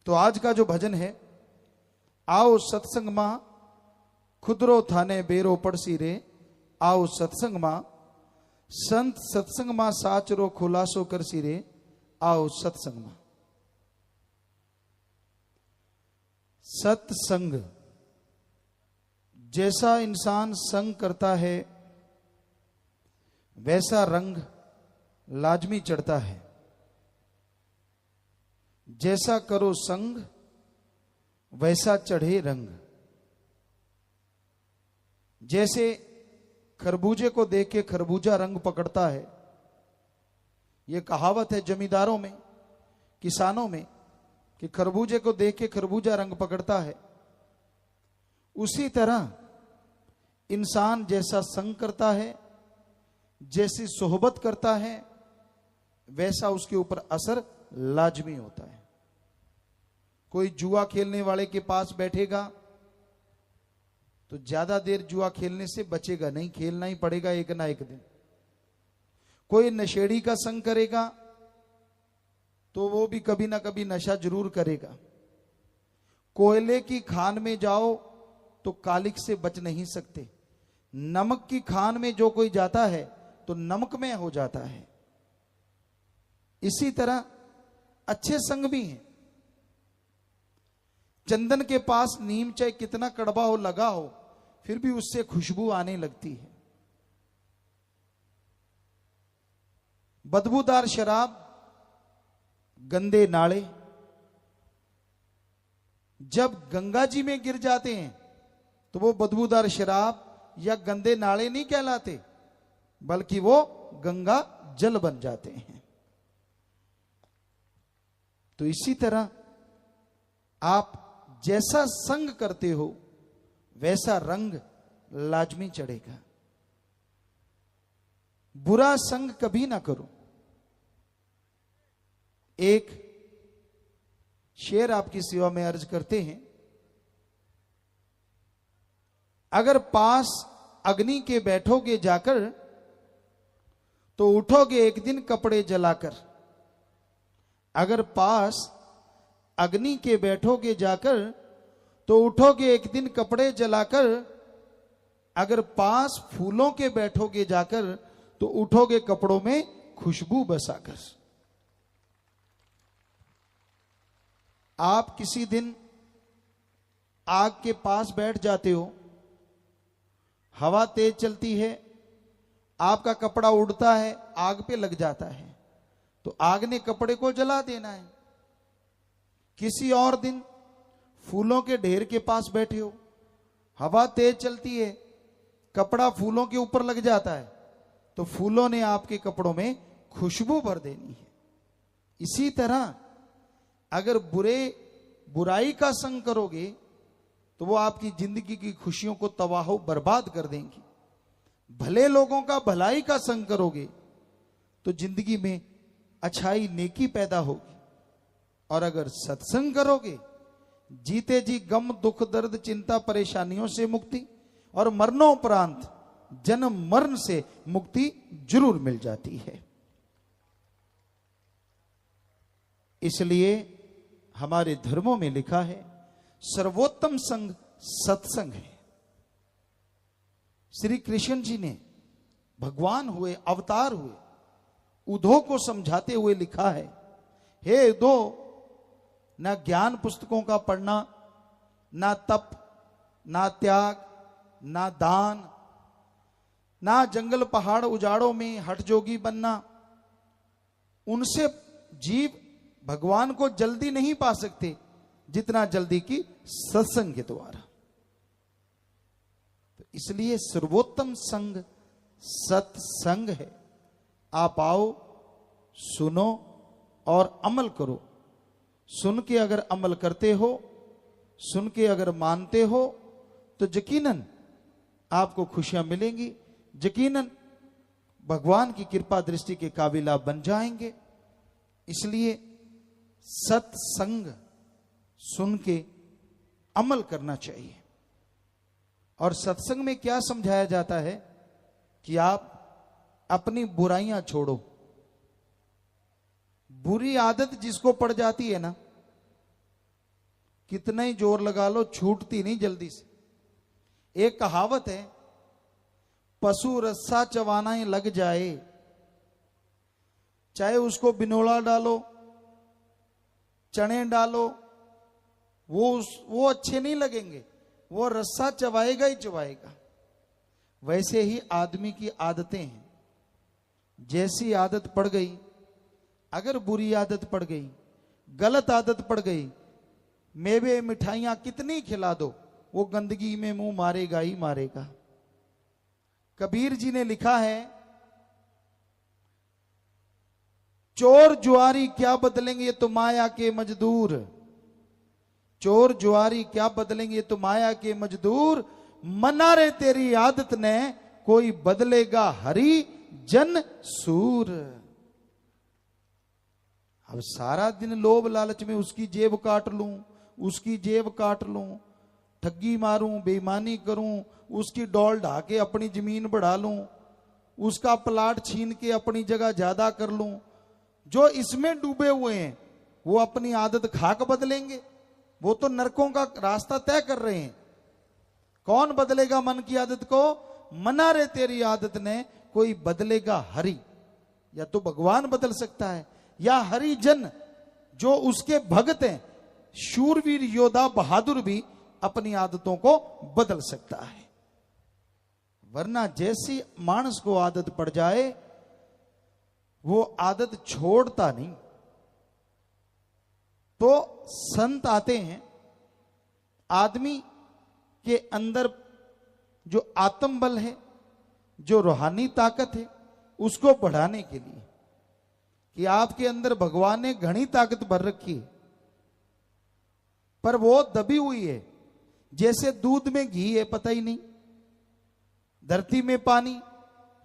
तो आज का जो भजन है, आओ सत्संग मां खुदरो थाने बेरो पड़सी रे, आओ सत्संग मां संत सत्संग मां साचरो खुलासो करसी रे, आओ सत्संग मां। सत्संग, जैसा इंसान संग करता है वैसा रंग लाजमी चढ़ता है। जैसा करो संग वैसा चढ़े रंग। जैसे खरबूजे को देख के खरबूजा रंग पकड़ता है, यह कहावत है जमींदारों में, किसानों में, कि खरबूजे को देख के खरबूजा रंग पकड़ता है। उसी तरह इंसान जैसा संग करता है, जैसी सोहबत करता है, वैसा उसके ऊपर असर लाजमी होता है। कोई जुआ खेलने वाले के पास बैठेगा तो ज्यादा देर जुआ खेलने से बचेगा नहीं, खेलना ही पड़ेगा एक ना एक दिन। कोई नशेड़ी का संग करेगा तो वो भी कभी ना कभी नशा जरूर करेगा। कोयले की खान में जाओ तो कालिक से बच नहीं सकते। नमक की खान में जो कोई जाता है तो नमक में हो जाता है। इसी तरह अच्छे संग भी हैं। चंदन के पास नीम चाहे कितना कड़वा हो लगा हो, फिर भी उससे खुशबू आने लगती है। बदबूदार शराब, गंदे नाले जब गंगा जी में गिर जाते हैं तो वो बदबूदार शराब या गंदे नाले नहीं कहलाते, बल्कि वो गंगा जल बन जाते हैं। तो इसी तरह आप जैसा संग करते हो वैसा रंग लाजमी चढ़ेगा। बुरा संग कभी ना करो। एक शेर आपकी सेवा में अर्ज करते हैं। अगर पास अग्नि के बैठोगे जाकर तो उठोगे एक दिन कपड़े जलाकर। अगर पास अग्नि के बैठोगे जाकर तो उठोगे एक दिन कपड़े जलाकर। अगर पास फूलों के बैठोगे जाकर तो उठोगे कपड़ों में खुशबू बसाकर। आप किसी दिन आग के पास बैठ जाते हो, हवा तेज चलती है, आपका कपड़ा उड़ता है, आग पे लग जाता है, तो आग ने कपड़े को जला देना है। किसी और दिन फूलों के ढेर के पास बैठे हो, हवा तेज चलती है, कपड़ा फूलों के ऊपर लग जाता है, तो फूलों ने आपके कपड़ों में खुशबू भर देनी है। इसी तरह अगर बुराई का संग करोगे तो वो आपकी जिंदगी की खुशियों को तबाह बर्बाद कर देंगी। भले लोगों का भलाई का संग करोगे तो जिंदगी में अच्छाई नेकी पैदा होगी। और अगर सत्संग करोगे, जीते जी गम दुख दर्द चिंता परेशानियों से मुक्ति और मरणोपरांत जन्म मरण से मुक्ति जरूर मिल जाती है। इसलिए हमारे धर्मों में लिखा है सर्वोत्तम संग सत्संग है। श्री कृष्ण जी ने भगवान हुए, अवतार हुए, उद्धव को समझाते हुए लिखा है, हे उद्धव, ना ज्ञान पुस्तकों का पढ़ना, ना तप, ना त्याग, ना दान, ना जंगल पहाड़ उजाड़ों में हठ जोगी बनना, उनसे जीव भगवान को जल्दी नहीं पा सकते जितना जल्दी की सत्संग के द्वारा। तो इसलिए सर्वोत्तम संग सत्संग है। आप आओ, सुनो और अमल करो। सुन के अगर अमल करते हो, सुन के अगर मानते हो, तो यकीनन आपको खुशियां मिलेंगी, यकीनन भगवान की कृपा दृष्टि के काबिल आप बन जाएंगे। इसलिए सत्संग सुन के अमल करना चाहिए। और सत्संग में क्या समझाया जाता है कि आप अपनी बुराइयां छोड़ो। बुरी आदत जिसको पड़ जाती है ना, कितना ही जोर लगा लो छूटती नहीं जल्दी से। एक कहावत है, पशु रस्सा चबाना ही लग जाए, चाहे उसको बिनोला डालो, चने डालो, वो अच्छे नहीं लगेंगे, वो रस्सा चबाएगा ही चबाएगा। वैसे ही आदमी की आदतें हैं, जैसी आदत पड़ गई, अगर बुरी आदत पड़ गई, गलत आदत पड़ गई, मेवे मिठाइयां कितनी खिला दो, वो गंदगी में मुंह मारेगा ही मारेगा। कबीर जी ने लिखा है, चोर जुआरी क्या बदलेंगे ये तो माया के मजदूर, चोर जुआरी क्या बदलेंगे ये तो माया के मजदूर, मना रे तेरी आदत ने कोई बदलेगा हरि जन सूर। अब सारा दिन लोभ लालच में उसकी जेब काट लूं, उसकी जेब काट लूं, ठगी मारूं, बेईमानी करूं, उसकी डोल ढा के अपनी जमीन बढ़ा लूं, उसका प्लाट छीन के अपनी जगह ज्यादा कर लूं। जो इसमें डूबे हुए हैं वो अपनी आदत खाक बदलेंगे? वो तो नरकों का रास्ता तय कर रहे हैं। कौन बदलेगा मन की आदत को? मना रे तेरी आदत ने कोई बदलेगा हरि। या तो भगवान बदल सकता है, या हरिजन जो उसके भक्त हैं, शूरवीर योद्धा बहादुर भी अपनी आदतों को बदल सकता है। वरना जैसी मानस को आदत पड़ जाए वो आदत छोड़ता नहीं। तो संत आते हैं आदमी के अंदर जो आत्म बल है, जो रूहानी ताकत है, उसको बढ़ाने के लिए, कि आपके अंदर भगवान ने घनी ताकत भर रखी है, पर वो दबी हुई है। जैसे दूध में घी है पता ही नहीं, धरती में पानी,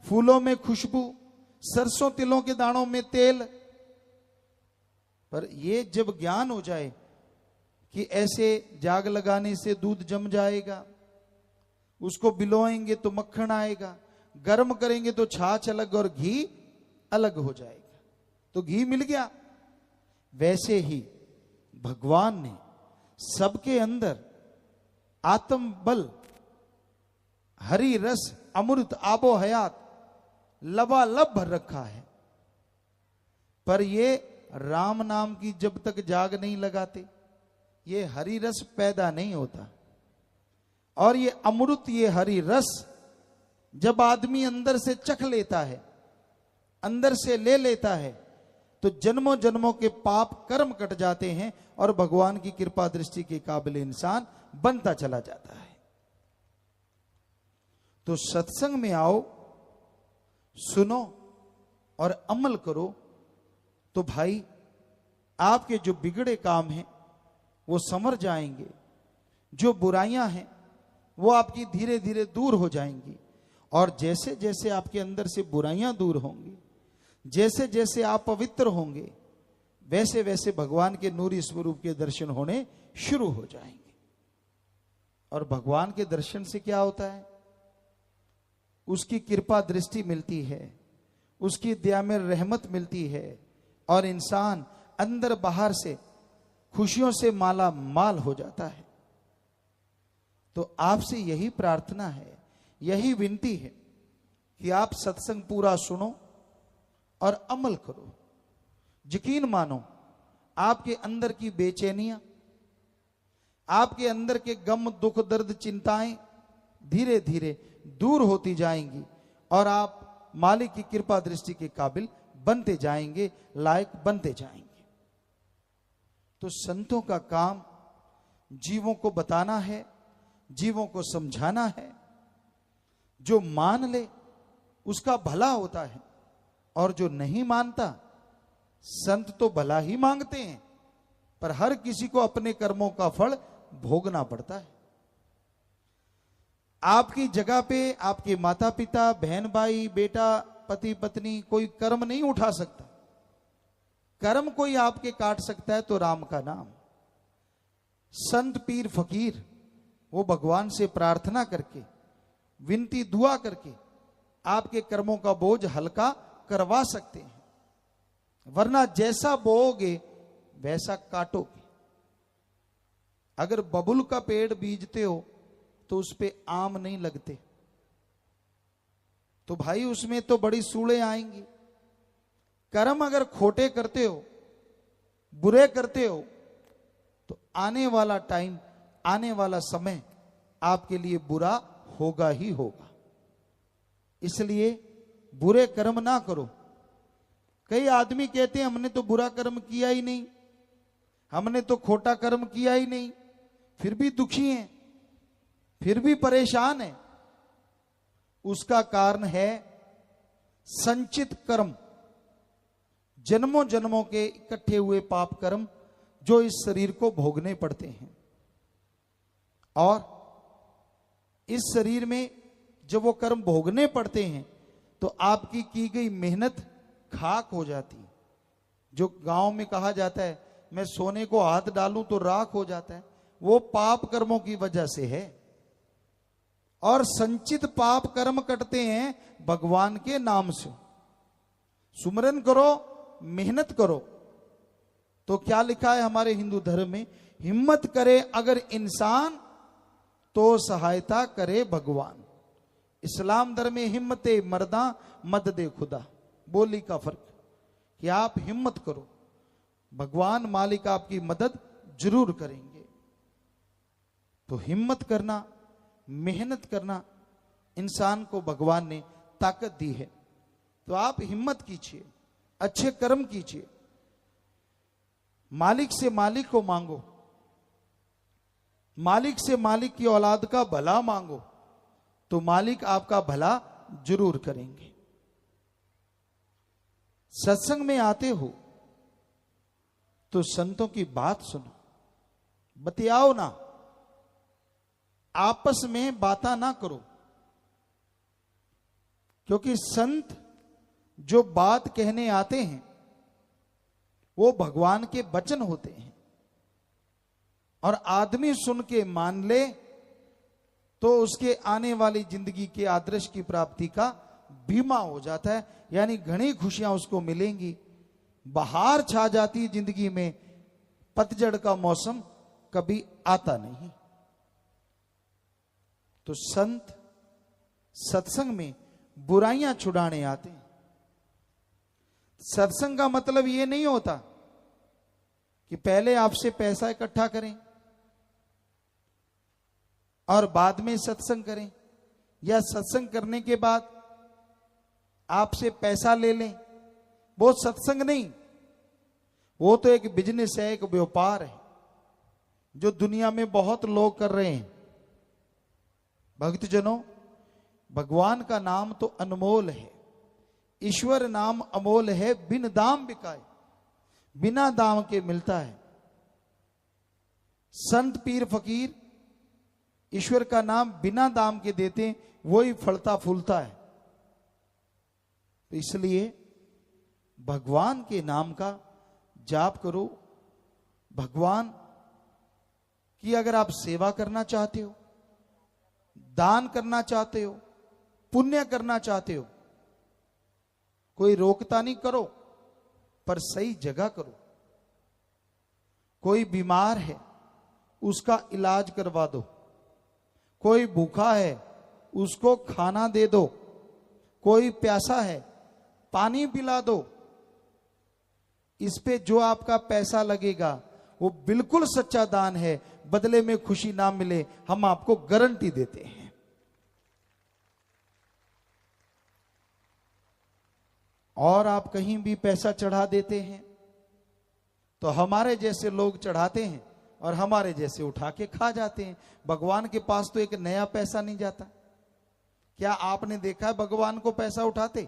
फूलों में खुशबू, सरसों तिलों के दानों में तेल। पर ये जब ज्ञान हो जाए कि ऐसे जाग लगाने से दूध जम जाएगा, उसको बिलोएंगे तो मक्खन आएगा, गर्म करेंगे तो छाछ अलग और घी अलग हो जाएगा, तो घी मिल गया। वैसे ही भगवान ने सबके अंदर आत्म बल, हरि रस, अमृत, आबो हयात लबालब भर रखा है। पर ये राम नाम की जब तक जाग नहीं लगाते, ये हरि रस पैदा नहीं होता। और ये अमृत, ये हरि रस जब आदमी अंदर से चख लेता है, अंदर से ले लेता है, तो जन्मों जन्मों के पाप कर्म कट जाते हैं और भगवान की कृपा दृष्टि के काबिल इंसान बनता चला जाता है। तो सत्संग में आओ, सुनो और अमल करो, तो भाई आपके जो बिगड़े काम हैं वो संवर जाएंगे, जो बुराइयां हैं वो आपकी धीरे धीरे दूर हो जाएंगी। और जैसे जैसे आपके अंदर से बुराइयां दूर होंगी, जैसे जैसे आप पवित्र होंगे, वैसे वैसे भगवान के नूरी स्वरूप के दर्शन होने शुरू हो जाएंगे। और भगवान के दर्शन से क्या होता है? उसकी कृपा दृष्टि मिलती है, उसकी दया में रहमत मिलती है, और इंसान अंदर बाहर से खुशियों से माला माल हो जाता है। तो आपसे यही प्रार्थना है, यही विनती है कि आप सत्संग पूरा सुनो और अमल करो। यकीन मानो, आपके अंदर की बेचैनियां, आपके अंदर के गम, दुख, दर्द, चिंताएं धीरे धीरे दूर होती जाएंगी और आप मालिक की कृपा दृष्टि के काबिल बनते जाएंगे, लायक बनते जाएंगे। तो संतों का काम जीवों को बताना है, जीवों को समझाना है। जो मान ले उसका भला होता है, और जो नहीं मानता, संत तो भला ही मांगते हैं पर हर किसी को अपने कर्मों का फल भोगना पड़ता है। आपकी जगह पे आपके माता पिता, बहन भाई, बेटा, पति पत्नी कोई कर्म नहीं उठा सकता। कर्म कोई आपके काट सकता है तो राम का नाम। संत, पीर, फकीर वो भगवान से प्रार्थना करके, विनती दुआ करके आपके कर्मों का बोझ हल्का करवा सकते हैं। वरना जैसा बोओगे वैसा काटोगे। अगर बबुल का पेड़ बीजते हो तो उस पे आम नहीं लगते, तो भाई उसमें तो बड़ी सूड़े आएंगी। कर्म अगर खोटे करते हो, बुरे करते हो, तो आने वाला टाइम, आने वाला समय आपके लिए बुरा होगा ही होगा। इसलिए बुरे कर्म ना करो। कई आदमी कहते हैं हमने तो बुरा कर्म किया ही नहीं, हमने तो खोटा कर्म किया ही नहीं, फिर भी दुखी हैं, फिर भी परेशान हैं। उसका कारण है संचित कर्म, जन्मों जन्मों के इकट्ठे हुए पाप कर्म जो इस शरीर को भोगने पड़ते हैं। और इस शरीर में जब वो कर्म भोगने पड़ते हैं तो आपकी की गई मेहनत खाक हो जाती है। जो गांव में कहा जाता है मैं सोने को हाथ डालूं तो राख हो जाता है, वो पाप कर्मों की वजह से है। और संचित पाप कर्म कटते हैं भगवान के नाम से। सुमरन करो, मेहनत करो। तो क्या लिखा है हमारे हिंदू धर्म में, हिम्मत करे अगर इंसान तो सहायता करे भगवान। इस्लाम धर्म में हिम्मते मर्दा मददे खुदा, बोली का फर्क कि आप हिम्मत करो, भगवान मालिक आपकी मदद जरूर करेंगे। तो हिम्मत करना, मेहनत करना, इंसान को भगवान ने ताकत दी है। तो आप हिम्मत कीजिए, अच्छे कर्म कीजिए, मालिक से मालिक को मांगो, मालिक से मालिक की औलाद का भला मांगो, तो मालिक आपका भला जरूर करेंगे। सत्संग में आते हो तो संतों की बात सुनो, बतियाओ ना, आपस में बातें ना करो। क्योंकि संत जो बात कहने आते हैं वो भगवान के वचन होते हैं, और आदमी सुन के मान ले तो उसके आने वाली जिंदगी के आदर्श की प्राप्ति का बीमा हो जाता है। यानी घनी खुशियां उसको मिलेंगी, बहार छा जाती जिंदगी में, पतझड़ का मौसम कभी आता नहीं। तो संत सत्संग में बुराइयां छुड़ाने आते हैं। सत्संग का मतलब यह नहीं होता कि पहले आपसे पैसा इकट्ठा करें और बाद में सत्संग करें, या सत्संग करने के बाद आपसे पैसा ले लें। वो सत्संग नहीं, वो तो एक बिजनेस है, एक व्यापार है जो दुनिया में बहुत लोग कर रहे हैं। भक्तजनों, भगवान का नाम तो अनमोल है, ईश्वर नाम अमोल है, बिन दाम बिकाए, बिना दाम के मिलता है। संत पीर फकीर ईश्वर का नाम बिना दाम के देते हैं, वही फलता फूलता है। तो इसलिए भगवान के नाम का जाप करो। भगवान की अगर आप सेवा करना चाहते हो, दान करना चाहते हो, पुण्य करना चाहते हो, कोई रोकता नहीं, करो, पर सही जगह करो। कोई बीमार है उसका इलाज करवा दो, कोई भूखा है उसको खाना दे दो, कोई प्यासा है पानी पिला दो। इस पे जो आपका पैसा लगेगा वो बिल्कुल सच्चा दान है, बदले में खुशी ना मिले हम आपको गारंटी देते हैं। और आप कहीं भी पैसा चढ़ा देते हैं तो हमारे जैसे लोग चढ़ाते हैं और हमारे जैसे उठा के खा जाते हैं। भगवान के पास तो एक नया पैसा नहीं जाता। क्या आपने देखा है भगवान को पैसा उठाते?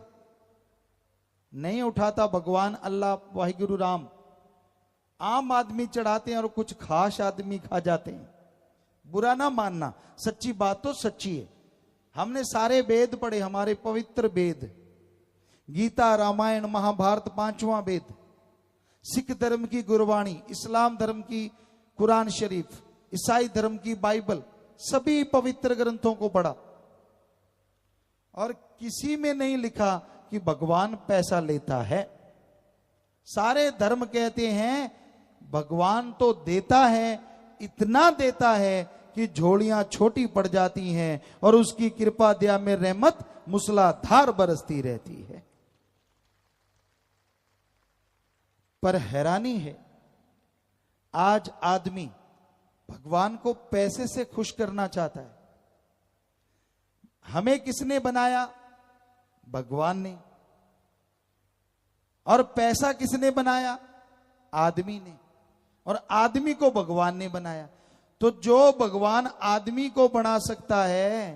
नहीं उठाता भगवान, अल्लाह, वाहिगुरु राम। आम आदमी चढ़ाते हैं और कुछ खास आदमी खा जाते हैं। बुरा ना मानना, सच्ची बात तो सच्ची है। हमने सारे वेद पढ़े, हमारे पवित्र वेद, गीता, रामायण, महाभारत, पांचवा वेद, सिख धर्म की गुरबाणी, इस्लाम धर्म की कुरान शरीफ, ईसाई धर्म की बाइबल, सभी पवित्र ग्रंथों को पढ़ा और किसी में नहीं लिखा कि भगवान पैसा लेता है। सारे धर्म कहते हैं भगवान तो देता है, इतना देता है कि झोलियां छोटी पड़ जाती हैं और उसकी कृपा दया में रहमत मूसलाधार बरसती रहती है। पर हैरानी है, आज आदमी भगवान को पैसे से खुश करना चाहता है। हमें किसने बनाया? भगवान ने। और पैसा किसने बनाया? आदमी ने। और आदमी को भगवान ने बनाया। तो जो भगवान आदमी को बना सकता है,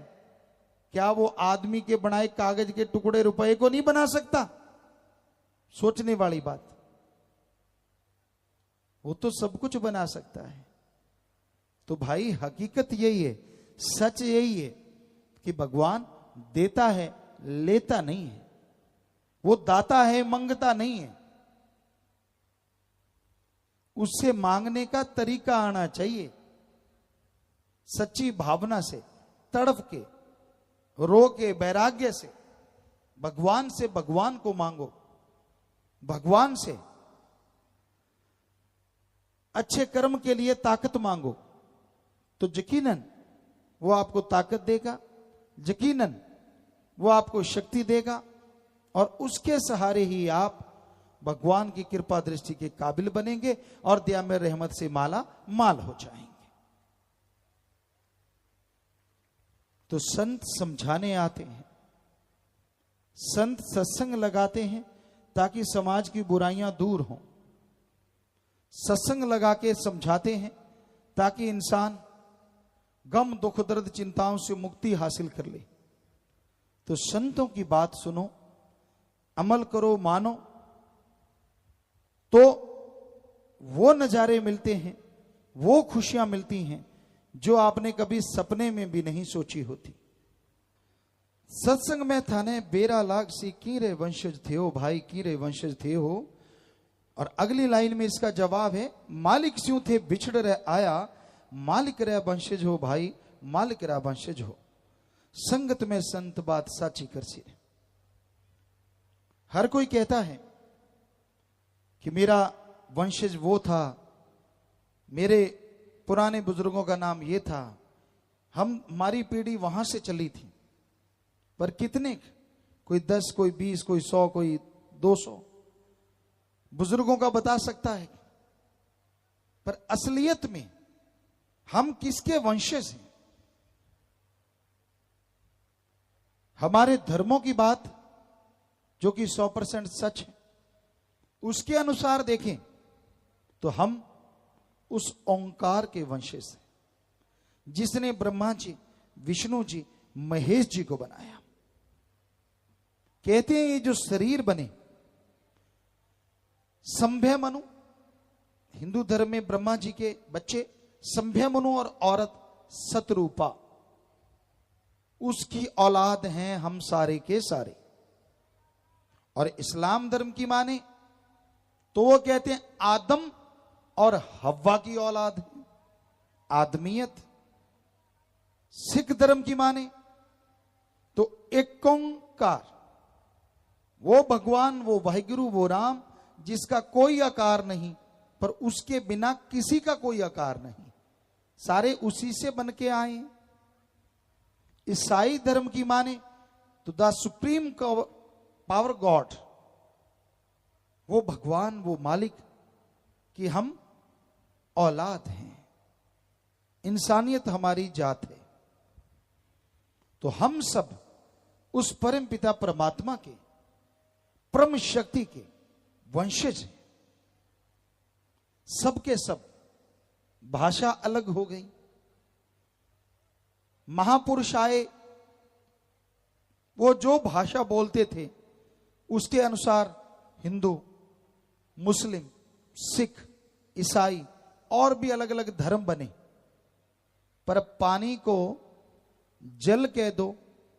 क्या वो आदमी के बनाए कागज के टुकड़े रुपए को नहीं बना सकता? सोचने वाली बात। वो तो सब कुछ बना सकता है। तो भाई हकीकत यही है, सच यही है कि भगवान देता है, लेता नहीं है। वो दाता है, मंगता नहीं है। उससे मांगने का तरीका आना चाहिए, सच्ची भावना से, तड़प के, रो के, वैराग्य से। भगवान से भगवान को मांगो, भगवान से अच्छे कर्म के लिए ताकत मांगो, तो यकीनन वो आपको ताकत देगा, यकीनन वो आपको शक्ति देगा और उसके सहारे ही आप भगवान की कृपा दृष्टि के काबिल बनेंगे और दया में रहमत से माला माल हो जाएंगे। तो संत समझाने आते हैं, संत सत्संग लगाते हैं ताकि समाज की बुराइयां दूर हों। सत्संग लगा के समझाते हैं ताकि इंसान गम, दुख, दर्द, चिंताओं से मुक्ति हासिल कर ले। तो संतों की बात सुनो, अमल करो, मानो, तो वो नजारे मिलते हैं, वो खुशियां मिलती हैं जो आपने कभी सपने में भी नहीं सोची होती। सत्संग में थाने बेरा लाग सी कीरे वंशज थे हो भाई, कीरे वंशज थे हो। और अगली लाइन में इसका जवाब है, मालिक स्यों थे बिछड़ रह आया, मालिक रह वंशज हो भाई, मालिक रह वंशज हो। संगत में संत बात साची कर सी। हर कोई कहता है कि मेरा वंशज वो था, मेरे पुराने बुजुर्गों का नाम ये था, हमारी पीढ़ी वहां से चली थी। पर कितने? कोई 10, कोई 20, कोई 100, कोई 200 बुजुर्गों का बता सकता है। पर असलियत में हम किसके वंशज हैं? हमारे धर्मों की बात जो कि 100% सच है, उसके अनुसार देखें तो हम उस ओंकार के वंशज हैं जिसने ब्रह्मा जी, विष्णु जी, महेश जी को बनाया। कहते हैं ये जो शरीर बने, संभ्य मनु, हिंदू धर्म में ब्रह्मा जी के बच्चे संभ्य मनु और औरत सतरूपा, उसकी औलाद हैं हम सारे के सारे। और इस्लाम धर्म की माने तो वो कहते हैं आदम और हव्वा की औलाद है, आदमियत। सिख धर्म की माने तो एक ओंकार, वो भगवान, वो वाहिगुरु, वो राम जिसका कोई आकार नहीं, पर उसके बिना किसी का कोई आकार नहीं, सारे उसी से बन के आए। ईसाई धर्म की माने तो द सुप्रीम पावर गॉड, वो भगवान, वो मालिक कि हम औलाद हैं, इंसानियत हमारी जात है। तो हम सब उस परम पिता परमात्मा के, परम शक्ति के वंशज हैं। सबके सब। भाषा अलग हो गई, महापुरुष आए, वो जो भाषा बोलते थे उसके अनुसार हिंदू, मुस्लिम, सिख, ईसाई और भी अलग अलग धर्म बने। पर पानी को जल कह दो,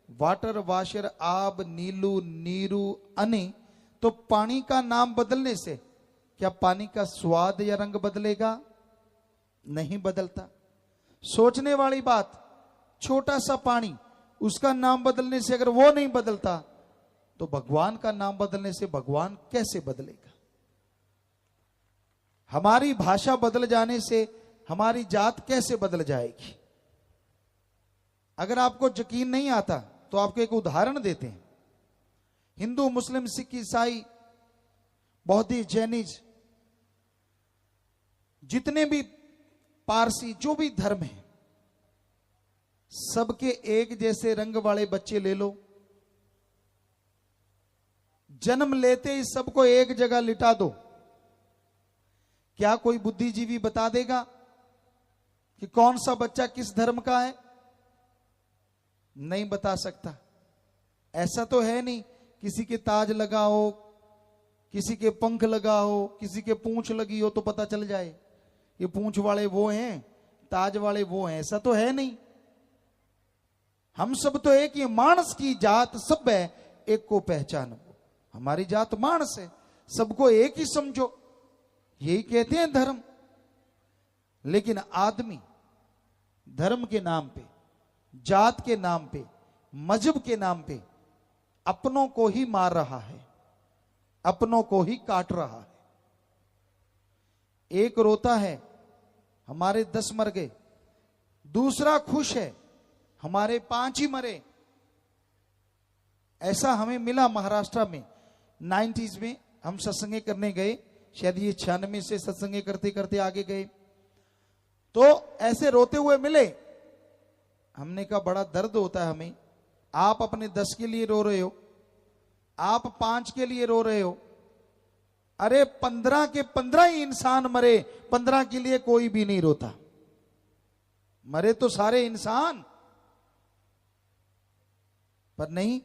वाटर, वाशर, आब, नीलू, नीरू, अने, तो पानी का नाम बदलने से क्या पानी का स्वाद या रंग बदलेगा? नहीं बदलता। सोचने वाली बात, छोटा सा पानी, उसका नाम बदलने से अगर वो नहीं बदलता तो भगवान का नाम बदलने से भगवान कैसे बदलेगा? हमारी भाषा बदल जाने से हमारी जात कैसे बदल जाएगी। अगर आपको यकीन नहीं आता तो आपको एक उदाहरण देते हैं। हिंदू, मुस्लिम, सिख, ईसाई, बौद्धिस्ट, जैनिज, जितने भी पारसी, जो भी धर्म है, सबके एक जैसे रंग वाले बच्चे ले लो, जन्म लेते ही सबको एक जगह लिटा दो, क्या कोई बुद्धिजीवी बता देगा कि कौन सा बच्चा किस धर्म का है? नहीं बता सकता। ऐसा तो है नहीं किसी के ताज लगा हो, किसी के पंख लगा हो, किसी के पूंछ लगी हो तो पता चल जाए ये पूंछ वाले वो हैं, ताज वाले वो हैं। ऐसा तो है नहीं। हम सब तो एक ही, मानस की जात सब है, एक को पहचानो। हमारी जात मानस है, सबको एक ही समझो, यही कहते हैं धर्म। लेकिन आदमी धर्म के नाम पे, जात के नाम पे, मजहब के नाम पे अपनों को ही मार रहा है, अपनों को ही काट रहा है। एक रोता है हमारे 10 मर गए, दूसरा खुश है हमारे 5 ही मरे। ऐसा हमें मिला महाराष्ट्र में 90s में। हम सत्संगे करने गए, शायद ये 96 से सत्संगे करते करते आगे गए, तो ऐसे रोते हुए मिले। हमने कहा बड़ा दर्द होता है हमें, आप अपने 10 के लिए रो रहे हो, आप 5 के लिए रो रहे हो, अरे 15 के 15 ही इंसान मरे, 15 के लिए कोई भी नहीं रोता। मरे तो सारे इंसान, पर नहीं,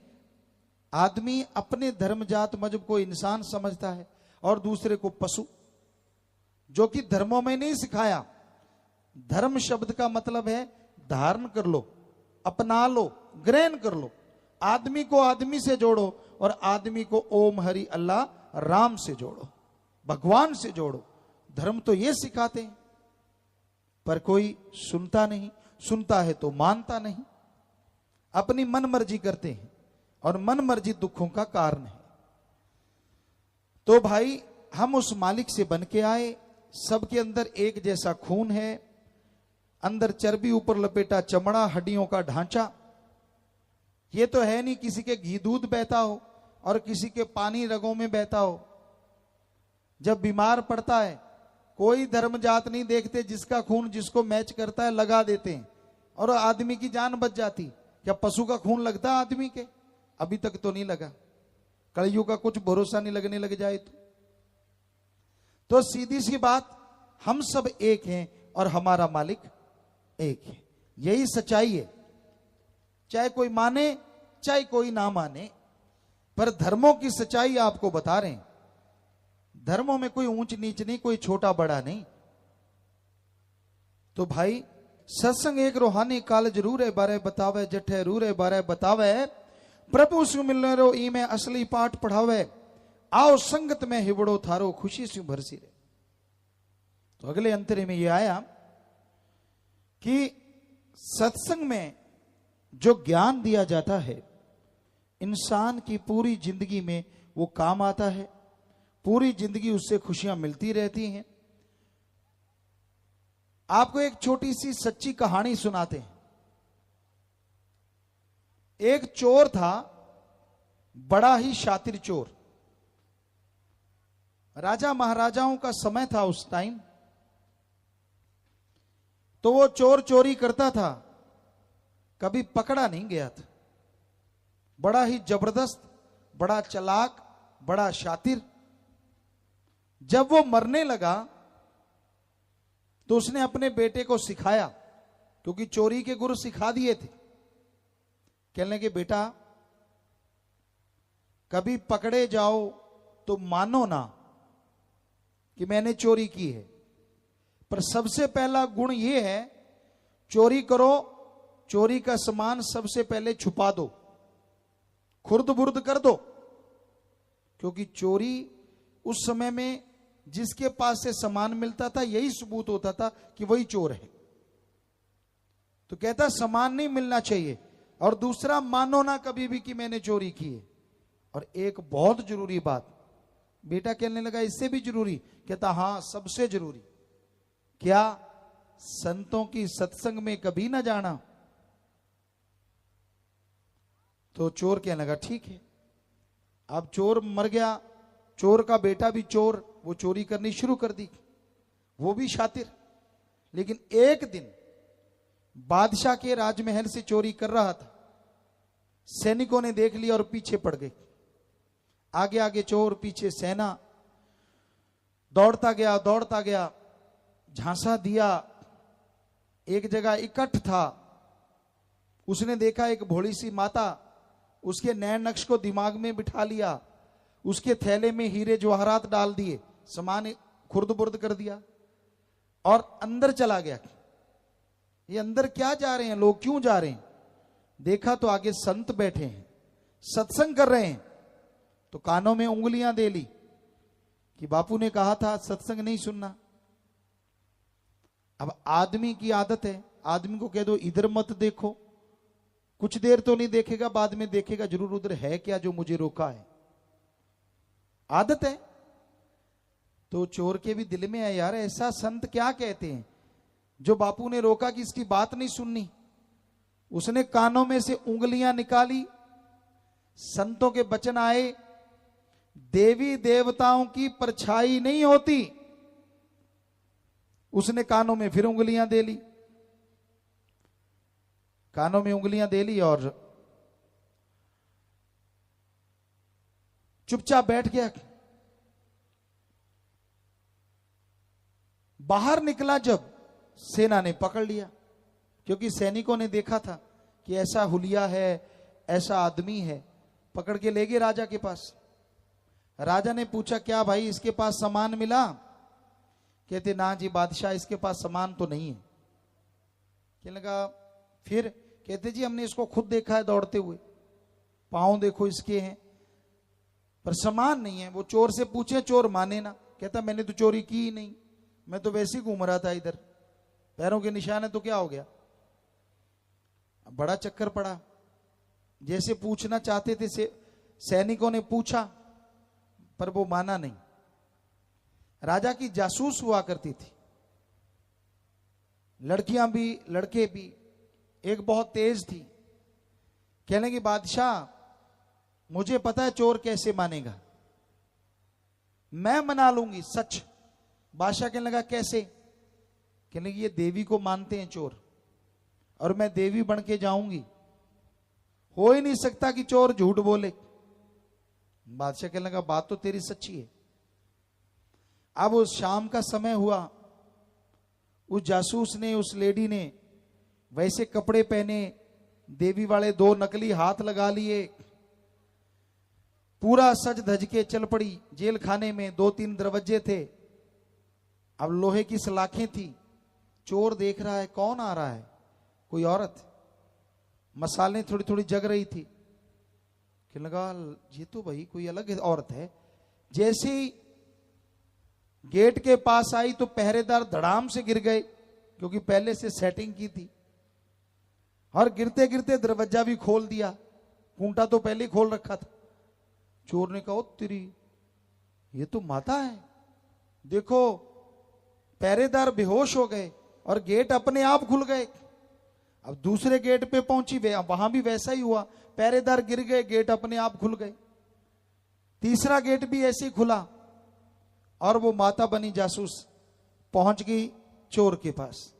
आदमी अपने धर्म, जात, मजहब को इंसान समझता है और दूसरे को पशु, जो कि धर्मों में नहीं सिखाया। धर्म शब्द का मतलब है धारण कर लो, अपना लो, ग्रहण कर लो। आदमी को आदमी से जोड़ो और आदमी को ओम हरि अल्लाह राम से जोड़ो, भगवान से जोड़ो। धर्म तो ये सिखाते हैं, पर कोई सुनता नहीं। सुनता है तो मानता नहीं, अपनी मन मर्जी करते हैं और मन मर्जी दुखों का कारण है। तो भाई, हम उस मालिक से बन के आए, सबके अंदर एक जैसा खून है, अंदर चर्बी, ऊपर लपेटा चमड़ा, हड्डियों का ढांचा। ये तो है नहीं किसी के घी दूध बहता हो और किसी के पानी रगों में बहता हो। जब बीमार पड़ता है, कोई धर्म जात नहीं देखते, जिसका खून जिसको मैच करता है लगा देते हैं और आदमी की जान बच जाती। क्या पशु का खून लगता है आदमी के? अभी तक तो नहीं लगा। कलयुग का कुछ भरोसा नहीं लगने लग जाए तो सीधी सी बात, हम सब एक हैं और हमारा मालिक एक है। यही सच्चाई है, चाहे कोई माने चाहे कोई ना माने, पर धर्मों की सच्चाई आपको बता रहे हैं। धर्मों में कोई ऊंच नीच नहीं, कोई छोटा बड़ा नहीं। तो भाई, सत्संग एक रूहानी काल जरूर है, बारे बतावे जठे रूर है, बारे बतावे प्रभु सु मिलने रो ई में असली पाठ पढ़ावे, आओ संगत में हिवड़ो थारो खुशी से भरसी रहे। तो अगले अंतरे में ये आया कि सत्संग में जो ज्ञान दिया जाता है, इंसान की पूरी जिंदगी में वो काम आता है, पूरी जिंदगी उससे खुशियां मिलती रहती हैं। आपको एक छोटी सी सच्ची कहानी सुनाते हैं। एक चोर था, बड़ा ही शातिर चोर। राजा महाराजाओं का समय था उस टाइम। तो वो चोर चोरी करता था, कभी पकड़ा नहीं गया था। बड़ा ही जबरदस्त, बड़ा चालाक, बड़ा शातिर। जब वो मरने लगा तो उसने अपने बेटे को सिखाया, क्योंकि चोरी के गुरु सिखा दिए थे। कहने के बेटा, कभी पकड़े जाओ तो मानो ना कि मैंने चोरी की है, पर सबसे पहला गुण यह है, चोरी करो, चोरी का सामान सबसे पहले छुपा दो, खुर्द बुर्द कर दो। क्योंकि चोरी उस समय में जिसके पास से सामान मिलता था, यही सबूत होता था कि वही चोर है। तो कहता सामान नहीं मिलना चाहिए, और दूसरा मानो ना कभी भी कि मैंने चोरी की है। और एक बहुत जरूरी बात, बेटा कहने लगा इससे भी जरूरी, कहता हाँ सबसे जरूरी। क्या? संतों की सत्संग में कभी ना जाना। तो चोर कहने लगा ठीक है। अब चोर मर गया, चोर का बेटा भी चोर, वो चोरी करनी शुरू कर दी, वो भी शातिर। लेकिन एक दिन बादशाह के राजमहल से चोरी कर रहा था, सैनिकों ने देख लिया और पीछे पड़ गए। आगे आगे चोर, पीछे सेना, दौड़ता गया, झांसा दिया। एक जगह इकट्ठ था, उसने देखा एक भोली सी माता, उसके नैन नक्श को दिमाग में बिठा लिया, उसके थैले में हीरे जवाहरात डाल दिए, सामान खुर्द बुर्द कर दिया और अंदर चला गया। ये अंदर क्या जा रहे हैं लोग, क्यों जा रहे हैं? देखा तो आगे संत बैठे हैं, सत्संग कर रहे हैं। तो कानों में उंगलियां दे ली कि बापू ने कहा था सत्संग नहीं सुनना। अब आदमी की आदत है, आदमी को कह दो इधर मत देखो, कुछ देर तो नहीं देखेगा, बाद में देखेगा जरूर उधर है क्या जो मुझे रोका है, आदत है। तो चोर के भी दिल में है यार ऐसा संत क्या कहते हैं जो बापू ने रोका कि इसकी बात नहीं सुननी। उसने कानों में से उंगलियां निकाली, संतों के वचन आए, देवी देवताओं की परछाई नहीं होती। उसने कानों में फिर उंगलियां दे ली, कानों में उंगलियां दे ली और चुपचाप बैठ गया। बाहर निकला जब, सेना ने पकड़ लिया, क्योंकि सैनिकों ने देखा था कि ऐसा हुलिया है, ऐसा आदमी है। पकड़ के ले गए राजा के पास। राजा ने पूछा क्या भाई इसके पास सामान मिला? कहते ना जी बादशाह इसके पास सामान तो नहीं है। कहने लगा फिर? कहते जी हमने इसको खुद देखा है दौड़ते हुए, पांव देखो इसके हैं, पर सामान नहीं है। वो चोर से पूछे, चोर माने ना, कहता मैंने तो चोरी की ही नहीं, मैं तो वैसे ही घूम रहा था इधर, पैरों के निशान है तो क्या हो गया। बड़ा चक्कर पड़ा, जैसे पूछना चाहते थे सैनिकों ने पूछा पर वो माना नहीं। राजा की जासूस हुआ करती थी, लड़कियां भी लड़के भी। एक बहुत तेज थी, कहने की बादशाह मुझे पता है चोर कैसे मानेगा, मैं मना लूंगी सच। बादशाह कहने लगा कैसे? कहने लगी ये देवी को मानते हैं चोर, और मैं देवी बन के जाऊंगी, हो ही नहीं सकता कि चोर झूठ बोले। बादशाह कहने लगा बात तो तेरी सच्ची है। अब उस शाम का समय हुआ, उस जासूस ने, उस लेडी ने वैसे कपड़े पहने, देवी वाले 2 नकली हाथ लगा लिए, पूरा सज धज के चल पड़ी। जेल खाने में 2-3 दरवाजे थे, अब लोहे की सलाखें थी। चोर देख रहा है कौन आ रहा है, कोई औरत, मसाले थोड़ी थोड़ी जग रही थी। कहने लगा ये तो भाई कोई अलग औरत है। जैसे ही गेट के पास आई तो पहरेदार धड़ाम से गिर गए, क्योंकि पहले से सेटिंग की थी, और गिरते गिरते दरवाजा भी खोल दिया, खूंटा तो पहले ही खोल रखा था। चोर ने कहा तेरी ये तो माता है। देखो पहरेदार बेहोश हो गए और गेट अपने आप खुल गए। अब दूसरे गेट पे पहुंची, वहां भी वैसा ही हुआ, पहरेदार गिर गए, गेट अपने आप खुल गए। तीसरा गेट भी ऐसे ही खुला और वो माता बनी जासूस पहुंच गई चोर के पास।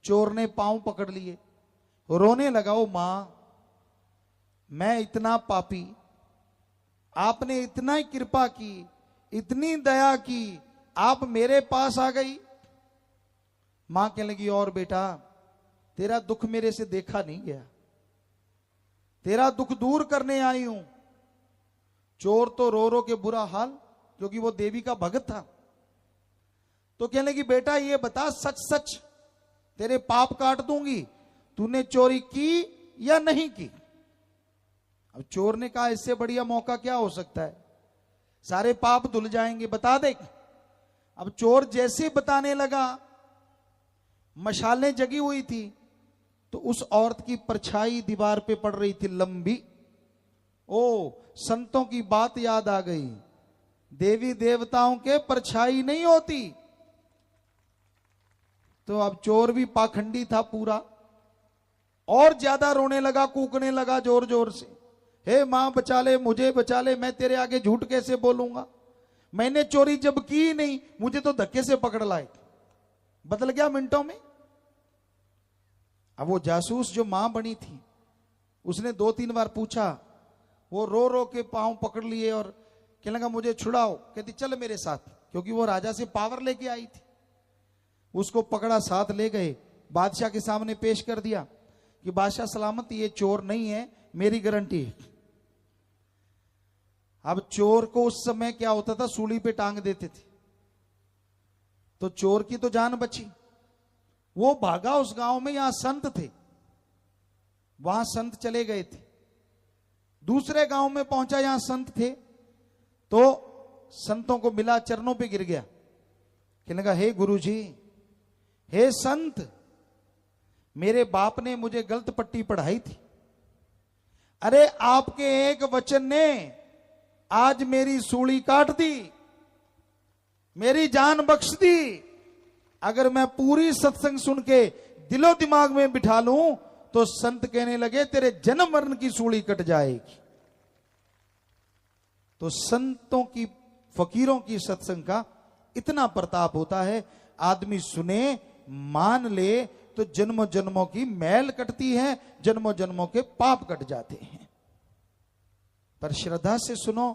चोर ने पांव पकड़ लिए, रोने लगा, ओ मां मैं इतना पापी, आपने इतना ही कृपा की, इतनी दया की, आप मेरे पास आ गई। मां कहने लगी और बेटा तेरा दुख मेरे से देखा नहीं गया, तेरा दुख दूर करने आई हूं। चोर तो रो रो के बुरा हाल, क्योंकि वो देवी का भगत था। तो कहने लगी बेटा ये बता सच सच, तेरे पाप काट दूंगी, तूने चोरी की या नहीं की? अब चोर ने कहा इससे बढ़िया मौका क्या हो सकता है, सारे पाप धुल जाएंगे, बता दे। अब चोर जैसे बताने लगा, मशालें जगी हुई थी, तो उस औरत की परछाई दीवार पे पड़ रही थी लंबी। ओ संतों की बात याद आ गई, देवी देवताओं के परछाई नहीं होती। तो अब चोर भी पाखंडी था पूरा, और ज्यादा रोने लगा, कूकने लगा जोर जोर से, हे मां बचा ले, मुझे बचा ले, मैं तेरे आगे झूठ कैसे बोलूंगा, मैंने चोरी जब की नहीं, मुझे तो धक्के से पकड़ लाए। बदल गया मिनटों में। अब वो जासूस जो मां बनी थी, उसने 2-3 बार पूछा, वो रो रो के पांव पकड़ लिए और कहने लगा मुझे छुड़ाओ। कहती चल मेरे साथ, क्योंकि वो राजा से पावर लेके आई थी। उसको पकड़ा, साथ ले गए, बादशाह के सामने पेश कर दिया कि बादशाह सलामत, ये चोर नहीं है, मेरी गारंटी है। अब चोर को उस समय क्या होता था, सूली पे टांग देते थे, तो चोर की तो जान बची। वो भागा उस गांव में, यहां संत थे, वहां संत चले गए थे। दूसरे गांव में पहुंचा, यहां संत थे, तो संतों को मिला, चरणों पे गिर गया, कहने लगा हे गुरुजी, हे संत, मेरे बाप ने मुझे गलत पट्टी पढ़ाई थी, अरे आपके एक वचन ने आज मेरी सूली काट दी, मेरी जान बख्श दी। अगर मैं पूरी सत्संग सुन के दिलो दिमाग में बिठा लूं तो संत कहने लगे तेरे जन्म मरण की सूली कट जाएगी। तो संतों की, फकीरों की सत्संग का इतना प्रताप होता है, आदमी सुने, मान ले तो जन्मों जन्मों की मैल कटती है, जन्मों जन्मों के पाप कट जाते हैं। पर श्रद्धा से सुनो,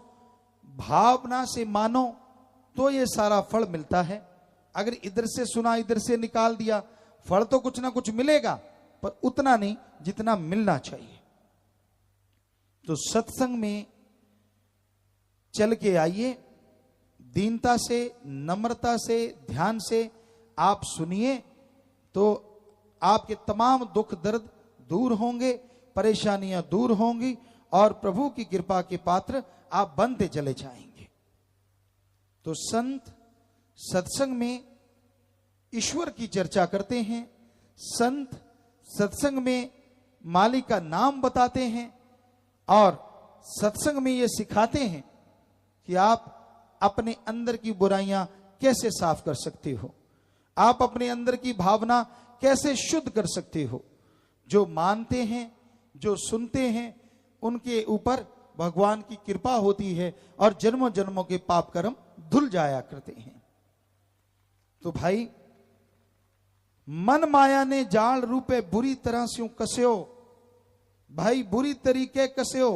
भावना से मानो तो ये सारा फल मिलता है। अगर इधर से सुना, इधर से निकाल दिया, फल तो कुछ ना कुछ मिलेगा, पर उतना नहीं जितना मिलना चाहिए। तो सत्संग में चल के आइए, दीनता से, नम्रता से, ध्यान से आप सुनिए, तो आपके तमाम दुख दर्द दूर होंगे, परेशानियां दूर होंगी, और प्रभु की कृपा के पात्र आप बनते चले जाएंगे। तो संत सत्संग में ईश्वर की चर्चा करते हैं, संत सत्संग में मालिक का नाम बताते हैं, और सत्संग में ये सिखाते हैं कि आप अपने अंदर की बुराइयां कैसे साफ कर सकते हो, आप अपने अंदर की भावना कैसे शुद्ध कर सकते हो। जो मानते हैं, जो सुनते हैं, उनके ऊपर भगवान की कृपा होती है और जन्मों जन्मों के पाप कर्म धुल जाया करते हैं। तो भाई, मन माया ने जाल रूपे बुरी तरह से कसयो, भाई बुरी तरीके कसयो,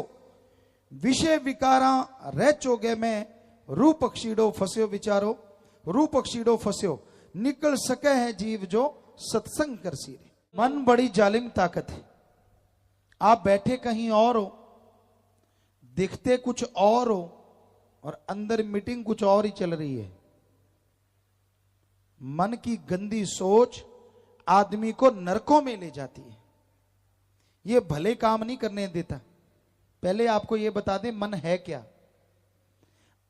विषय विकारा रह चोगे में, रूप अक्षीडो फस्यो विचारो, रूप अक्षीडो फस्यो, निकल सके है जीव जो सत्संग कर सीरे। मन बड़ी जालिम ताकत है। आप बैठे कहीं और हो, दिखते कुछ और हो, और अंदर मीटिंग कुछ और ही चल रही है। मन की गंदी सोच आदमी को नरकों में ले जाती है, ये भले काम नहीं करने देता। पहले आपको ये बता दें, मन है क्या।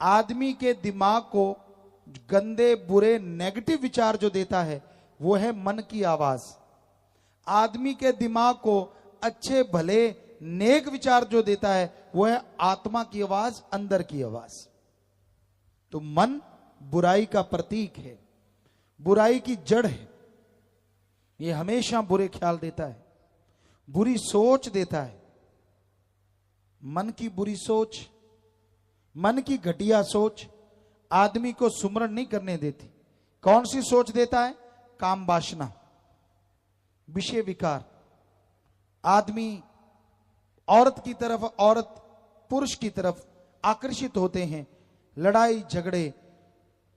आदमी के दिमाग को गंदे, बुरे, नेगेटिव विचार जो देता है वो है मन की आवाज। आदमी के दिमाग को अच्छे, भले, नेक विचार जो देता है वो है आत्मा की आवाज, अंदर की आवाज। तो मन बुराई का प्रतीक है, बुराई की जड़ है। ये हमेशा बुरे ख्याल देता है, बुरी सोच देता है। मन की बुरी सोच, मन की घटिया सोच आदमी को सुमरण नहीं करने देती। कौन सी सोच देता है? काम वासना, विषय विकार। आदमी औरत की तरफ, औरत पुरुष की तरफ आकर्षित होते हैं, लड़ाई झगड़े,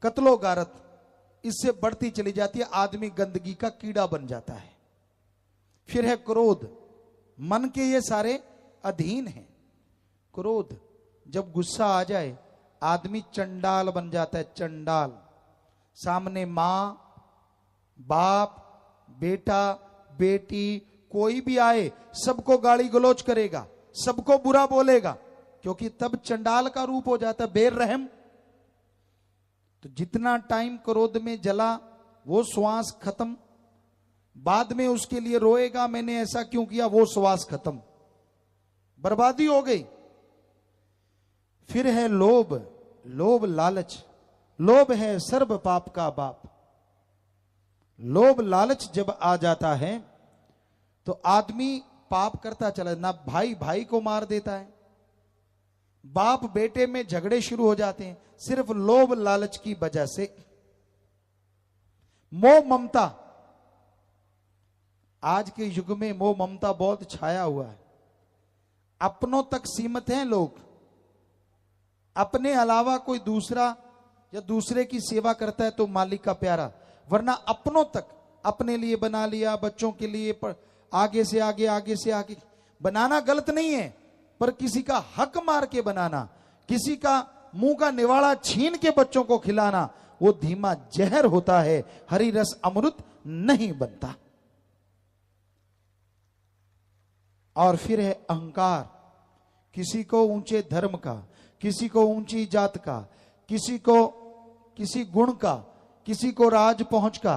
कत्लो गारत इससे बढ़ती चली जाती है, आदमी गंदगी का कीड़ा बन जाता है। फिर है क्रोध, मन के ये सारे अधीन हैं। क्रोध, जब गुस्सा आ जाए आदमी चंडाल बन जाता है, चंडाल। सामने मां, बाप, बेटा, बेटी, कोई भी आए सबको गाली गलौज करेगा, सबको बुरा बोलेगा, क्योंकि तब चंडाल का रूप हो जाता है, बेरहम। तो जितना टाइम क्रोध में जला वो श्वास खत्म, बाद में उसके लिए रोएगा मैंने ऐसा क्यों किया, वो श्वास खत्म, बर्बादी हो गई। फिर है लोभ, लोभ लालच। लोभ है सर्व पाप का बाप। लोभ लालच जब आ जाता है तो आदमी पाप करता चला, ना भाई भाई को मार देता है, बाप बेटे में झगड़े शुरू हो जाते हैं सिर्फ लोभ लालच की वजह से। मोह ममता, आज के युग में मोह ममता बहुत छाया हुआ है। अपनों तक सीमित हैं लोग, अपने अलावा कोई दूसरा या दूसरे की सेवा करता है तो मालिक का प्यारा, वरना अपनों तक अपने लिए बना लिया, बच्चों के लिए, पर आगे से आगे आगे से आगे बनाना गलत नहीं है, पर किसी का हक मार के बनाना, किसी का मुंह का निवाड़ा छीन के बच्चों को खिलाना, वो धीमा जहर होता है, हरी रस अमृत नहीं बनता। और फिर है अहंकार, किसी को ऊंचे धर्म का, किसी को ऊंची जात का, किसी को किसी गुण का, किसी को राज पहुंच का,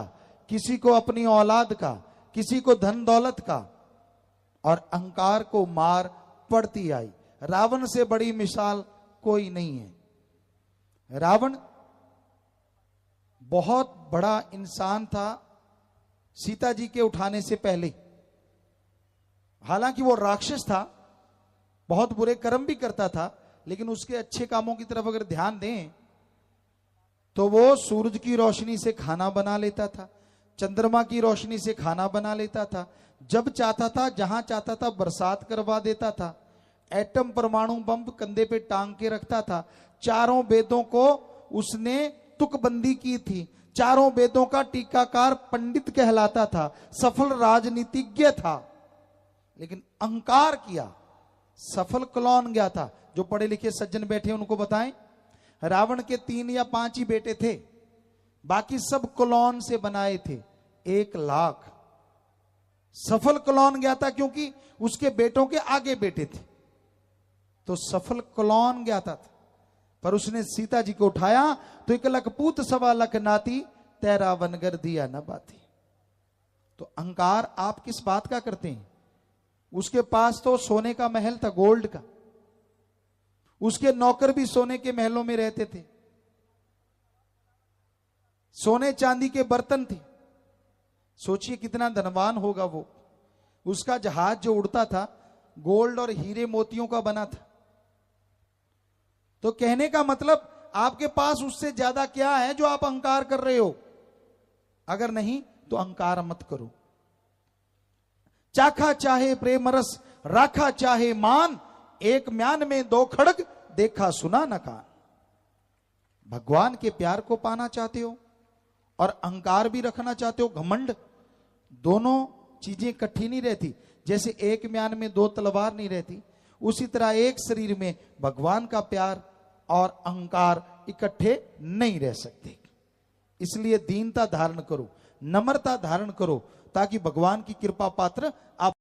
किसी को अपनी औलाद का, किसी को धन दौलत का, और अहंकार को मार पड़ती आई। रावण से बड़ी मिसाल कोई नहीं है। रावण बहुत बड़ा इंसान था सीता जी के उठाने से पहले, हालांकि वो राक्षस था, बहुत बुरे कर्म भी करता था, लेकिन उसके अच्छे कामों की तरफ अगर ध्यान दें तो वो सूरज की रोशनी से खाना बना लेता था, चंद्रमा की रोशनी से खाना बना लेता था, जब चाहता था जहां चाहता था बरसात करवा देता था, एटम परमाणु बम कंधे पे टांग के रखता था, चारों वेदों को उसने तुकबंदी की थी, चारों वेदों का टीकाकार पंडित कहलाता था, सफल राजनीतिज्ञ था, लेकिन अहंकार किया, सफल क्लॉन गया था। जो पढ़े लिखे सज्जन बैठे उनको बताएं, रावण के 3 या 5 ही बेटे थे, बाकी सब क्लॉन से बनाए थे। 1 लाख सफल क्लॉन गया था, क्योंकि उसके बेटों के आगे बेटे थे, तो सफल क्लॉन गया था। पर उसने सीता जी को उठाया तो 1 लख पूत 1.25 लाख नाती, तेरा वनगर दिया न बाती। तो अहंकार आप किस बात का करते हैं? उसके पास तो सोने का महल था, गोल्ड का, उसके नौकर भी सोने के महलों में रहते थे, सोने चांदी के बर्तन थे। सोचिए कितना धनवान होगा वो। उसका जहाज जो उड़ता था गोल्ड और हीरे मोतियों का बना था। तो कहने का मतलब आपके पास उससे ज्यादा क्या है जो आप अहंकार कर रहे हो? अगर नहीं तो अहंकार मत करो। चाखा चाहे प्रेम रस, राखा चाहे मान, एक म्यान में 2 खड़ग, देखा सुना न कान। भगवान के प्यार को पाना चाहते हो और अहंकार भी रखना चाहते हो, घमंड, दोनों चीजें इकट्ठी नहीं रहती। जैसे एक म्यान में 2 तलवार नहीं रहती, उसी तरह एक शरीर में भगवान का प्यार और अहंकार इकट्ठे नहीं रह सकते। इसलिए दीनता धारण करो, नम्रता धारण करो, ताकि भगवान की कृपा पात्र आप